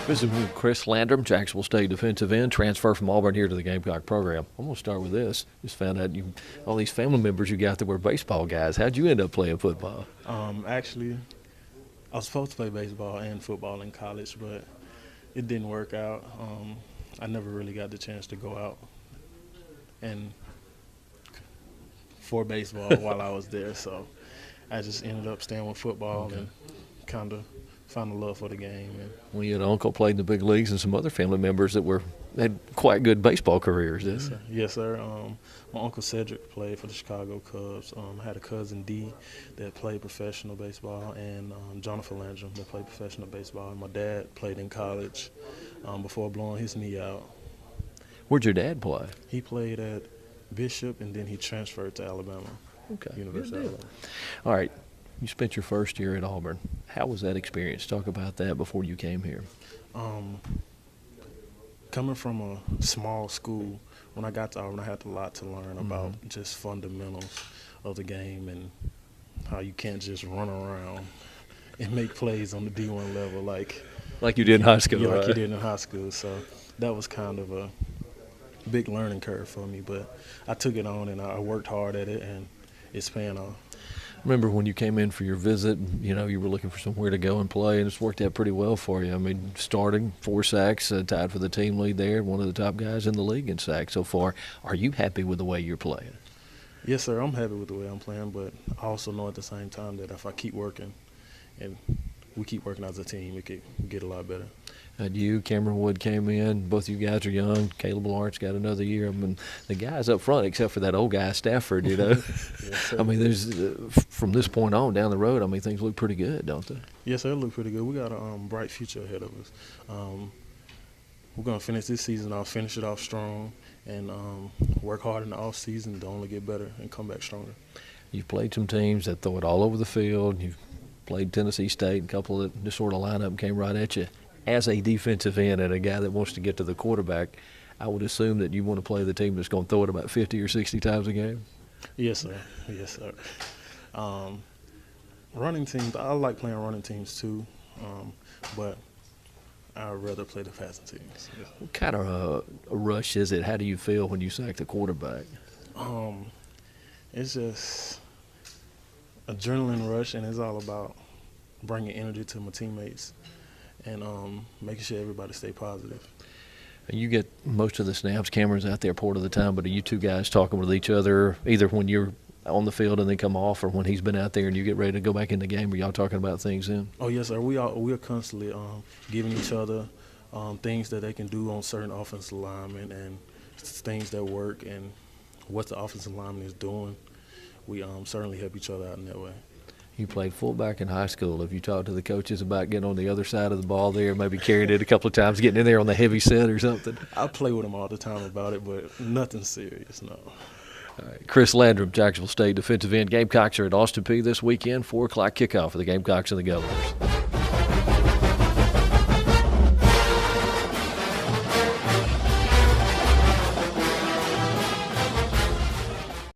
Visiting with Chris Landrum, Jacksonville State defensive end, transfer from Auburn here to the Gamecock program. I'm going to start with this. Just found out all these family members you got that were baseball guys. How'd you end up playing football? Actually, I was supposed to play baseball and football in college, but it didn't work out. I never really got the chance to go out and for baseball while I was there, so I just ended up staying with football and kind of found a love for the game. And well, you had an uncle played in the big leagues and some other family members that had quite good baseball careers, didn't they? Yes, sir. My uncle Cedric played for the Chicago Cubs. I had a cousin D that played professional baseball, and Jonathan Landrum that played professional baseball. And my dad played in college before blowing his knee out. Where'd your dad play? He played at Bishop, and then he transferred to Alabama. Okay. University of Alabama. All right. You spent your first year at Auburn. How was that experience? Talk about that before you came here. Coming from a small school, when I got to Auburn, I had a lot to learn about just fundamentals of the game and how you can't just run around and make plays on the D1 level like you did in high school, yeah, right? like you did in high school. So that was kind of a big learning curve for me, but I took it on and I worked hard at it, and it's paying off. Remember when you came in for your visit, you were looking for somewhere to go and play, and it's worked out pretty well for you. I mean, starting 4 sacks, tied for the team lead there, one of the top guys in the league in sacks so far. Are you happy with the way you're playing? Yes, sir. I'm happy with the way I'm playing, but I also know at the same time that if I keep working and we keep working as a team, we could get a lot better. You, Cameron Wood came in. Both you guys are young. Caleb Lawrence got another year. I mean, the guys up front, except for that old guy Stafford, Yes, I mean, there's from this point on down the road, I mean, things look pretty good, don't they? Yes, sir, they look pretty good. We got a bright future ahead of us. We're going to finish this season off, finish it off strong, and work hard in the off season to only get better and come back stronger. You've played some teams that throw it all over the field. You've played Tennessee State, a couple that just sort of line up and came right at you. As a defensive end and a guy that wants to get to the quarterback, I would assume that you want to play the team that's going to throw it about 50 or 60 times a game? Yes, sir. Yes, sir. Running teams, I like playing running teams too, but I'd rather play the passing teams. Yeah. What kind of a rush is it? How do you feel when you sack the quarterback? It's just adrenaline rush, and it's all about bringing energy to my teammates and making sure everybody stay positive. You get most of the snaps. Cameron's out there part of the time, but are you two guys talking with each other either when you're on the field and then come off, or when he's been out there and you get ready to go back in the game? Are y'all talking about things then? Oh, yes, sir. We are constantly giving each other things that they can do on certain offensive linemen and things that work and what the offensive lineman is doing. We certainly help each other out in that way. You played fullback in high school. Have you talked to the coaches about getting on the other side of the ball there, maybe carrying it a couple of times, getting in there on the heavy set or something? I play with them all the time about it, but nothing serious, no. All right. Chris Landrum, Jacksonville State defensive end. Gamecocks are at Austin Peay this weekend, 4 o'clock kickoff for the Gamecocks and the Governors.